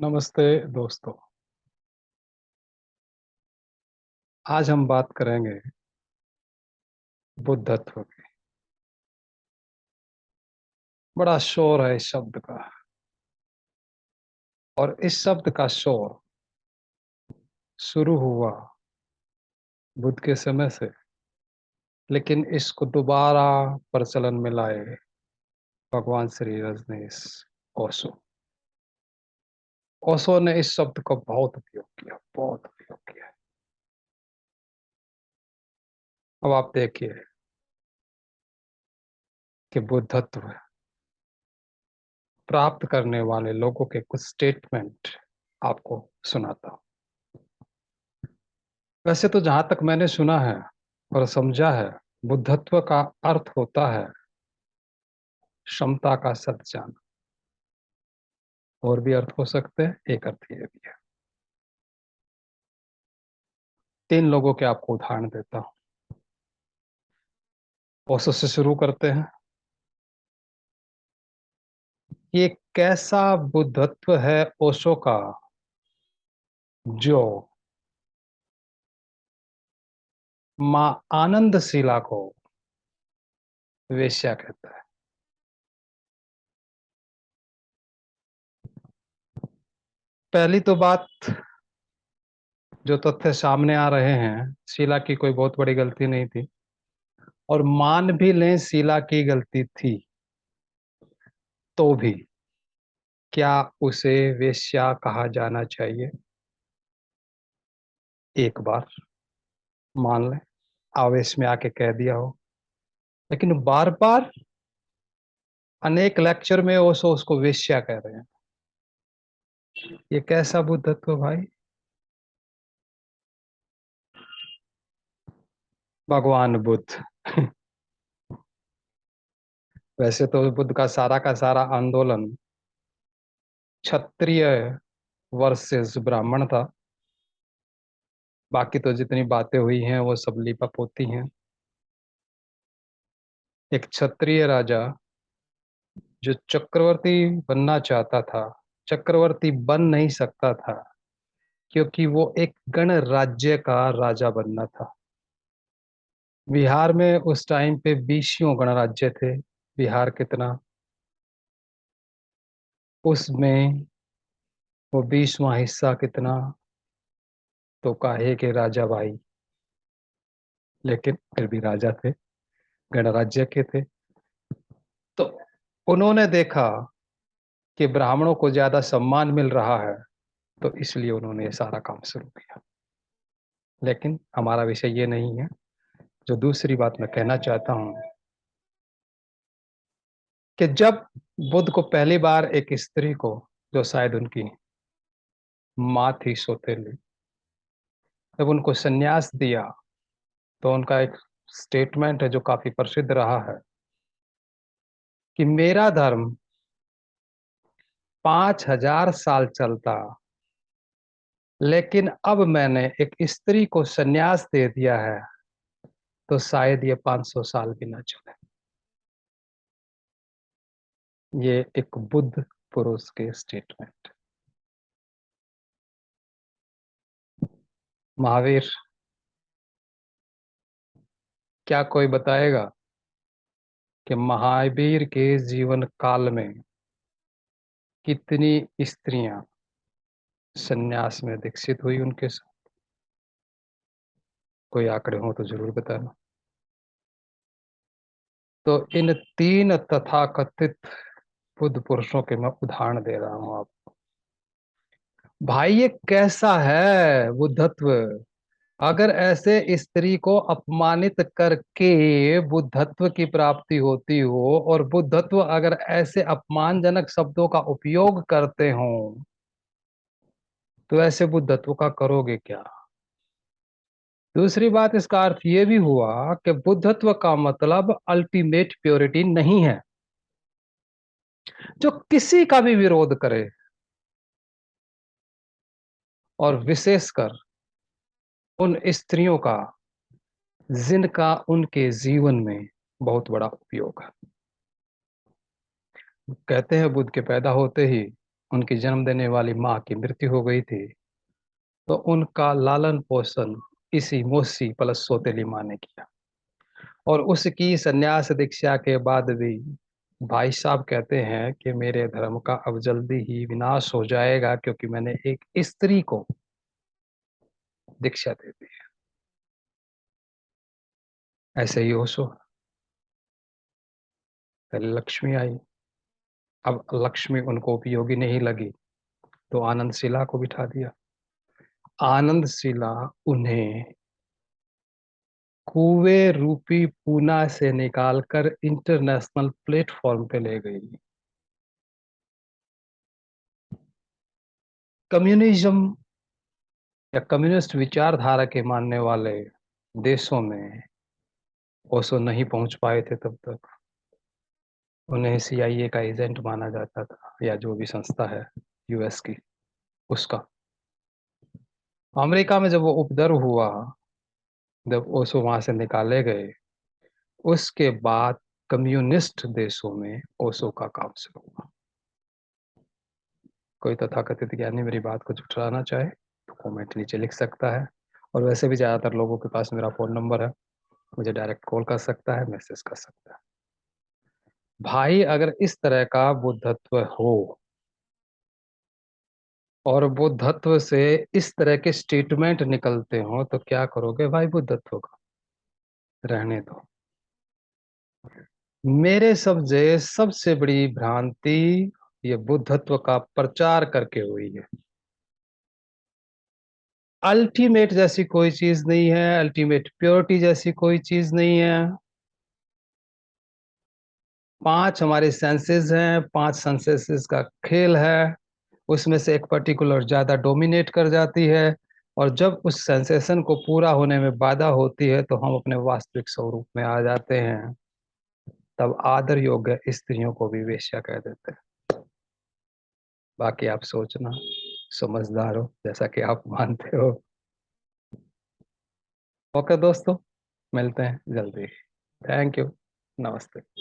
नमस्ते दोस्तों। आज हम बात करेंगे बुद्धत्व की। बड़ा शोर है इस शब्द का, और इस शब्द का शोर शुरू हुआ बुद्ध के समय से, लेकिन इसको दोबारा प्रचलन में लाए भगवान श्री रजनीश ओशो। ओशो ने इस शब्द को बहुत उपयोग किया, बहुत उपयोग किया। अब आप देखिए कि बुद्धत्व प्राप्त करने वाले लोगों के कुछ स्टेटमेंट आपको सुनाता हूं। वैसे तो जहां तक मैंने सुना है और समझा है, बुद्धत्व का अर्थ होता है क्षमता का सद्जान। और भी अर्थ हो सकते हैं, एक अर्थ ये भी है। तीन लोगों के आपको उदाहरण देता हूं। ओशो से शुरू करते हैं। ये कैसा बुद्धत्व है ओशो का, जो मां आनंदशिला को वेश्या कहता है। पहली तो बात, जो तथ्य सामने आ रहे हैं, शीला की कोई बहुत बड़ी गलती नहीं थी, और मान भी लें शीला की गलती थी, तो भी क्या उसे वेश्या कहा जाना चाहिए? एक बार मान लें आवेश में आके कह दिया हो, लेकिन बार बार अनेक लेक्चर में वो सो उसको वेश्या कह रहे हैं। ये कैसा बुद्धत्व भाई? भगवान बुद्ध वैसे तो बुद्ध का सारा आंदोलन क्षत्रिय वर्सेस ब्राह्मण था। बाकी तो जितनी बातें हुई हैं वो सब लिपप होती हैं। एक क्षत्रिय राजा जो चक्रवर्ती बनना चाहता था, चक्रवर्ती बन नहीं सकता था, क्योंकि वो एक गणराज्य का राजा बनना था। बिहार में उस टाइम पे 20 गणराज्य थे। बिहार कितना, उसमें वो 20वां हिस्सा कितना, तो काहे के राजा भाई। लेकिन फिर भी राजा थे, गणराज्य के थे। तो उन्होंने देखा कि ब्राह्मणों को ज्यादा सम्मान मिल रहा है, तो इसलिए उन्होंने ये सारा काम शुरू किया। लेकिन हमारा विषय ये नहीं है। जो दूसरी बात मैं कहना चाहता हूं, कि जब बुद्ध को पहली बार एक स्त्री को, जो शायद उनकी माँ थी सौतेली, जब उनको संन्यास दिया, तो उनका एक स्टेटमेंट है जो काफी प्रसिद्ध रहा है, कि मेरा धर्म 5000 साल चलता, लेकिन अब मैंने एक स्त्री को संन्यास दे दिया है, तो शायद ये 500 साल भी ना चले। ये एक बुद्ध पुरुष के स्टेटमेंट। महावीर, क्या कोई बताएगा कि महावीर के जीवन काल में कितनी स्त्रियां संन्यास में दीक्षित हुई उनके साथ? कोई आंकड़े हो तो जरूर बताना। तो इन तीन तथाकथित बुद्ध पुरुषों के मैं उदाहरण दे रहा हूं आप। भाई ये कैसा है बुद्धत्व? अगर ऐसे स्त्री को अपमानित करके बुद्धत्व की प्राप्ति होती हो, और बुद्धत्व अगर ऐसे अपमानजनक शब्दों का उपयोग करते हो, तो ऐसे बुद्धत्व का करोगे क्या? दूसरी बात, इसका अर्थ यह भी हुआ कि बुद्धत्व का मतलब अल्टीमेट प्योरिटी नहीं है। जो किसी का भी विरोध करे, और विशेषकर उन स्त्रियों का जिनका उनके जीवन में बहुत बड़ा उपयोग है। कहते हैं बुद्ध के पैदा होते ही उनकी जन्म देने वाली माँ की मृत्यु हो गई थी, तो उनका लालन पोषण इसी मौसी प्लस सौतेली माँ ने किया। और उसकी संन्यास दीक्षा के बाद भी भाई साहब कहते हैं कि मेरे धर्म का अब जल्दी ही विनाश हो जाएगा, क्योंकि मैंने एक स्त्री को दीक्षा दे दी। ऐसे ही ओशो, पहले लक्ष्मी आई, अब लक्ष्मी उनको उपयोगी नहीं लगी तो आनंद शिला को बिठा दिया। आनंद शिला उन्हें कुएं रूपी पूना से निकालकर इंटरनेशनल प्लेटफॉर्म पे ले गई। कम्युनिज्म या कम्युनिस्ट विचारधारा के मानने वाले देशों में ओशो नहीं पहुंच पाए थे तब तक। उन्हें सीआईए का एजेंट माना जाता था, या जो भी संस्था है यूएस की, उसका। अमेरिका में जब वो उपद्रव हुआ, जब ओशो वहां से निकाले गए, उसके बाद कम्युनिस्ट देशों में ओशो का काम शुरू हुआ। कोई तथाकथित ज्ञानी मेरी बात को झुठलाना चाहे तो कमेंट नीचे लिख सकता है। और वैसे भी ज्यादातर लोगों के पास मेरा फोन नंबर है, मुझे डायरेक्ट कॉल कर सकता है, मैसेज कर सकता है। भाई अगर इस तरह का बुद्धत्व हो और बुद्धत्व से इस तरह के स्टेटमेंट निकलते हो, तो क्या करोगे भाई बुद्धत्व का? रहने दो। मेरे समझे सबसे बड़ी भ्रांति ये बुद्धत्व का प्रचार करके हुई है। अल्टीमेट जैसी कोई चीज नहीं है, अल्टीमेट प्योरिटी जैसी कोई चीज नहीं है। पांच हमारे सेंसेस हैं, पांच सेंसेस का खेल है, उसमें से एक पर्टिकुलर ज्यादा डोमिनेट कर जाती है, और जब उस सेंसेशन को पूरा होने में बाधा होती है तो हम अपने वास्तविक स्वरूप में आ जाते हैं। तब आदर योग्य स्त्रियों को भी वेश्या कह देते हैं। बाकी आप सोचना, समझदार हो जैसा कि आप मानते हो। ओके दोस्तों, मिलते हैं जल्दी। Thank you. नमस्ते।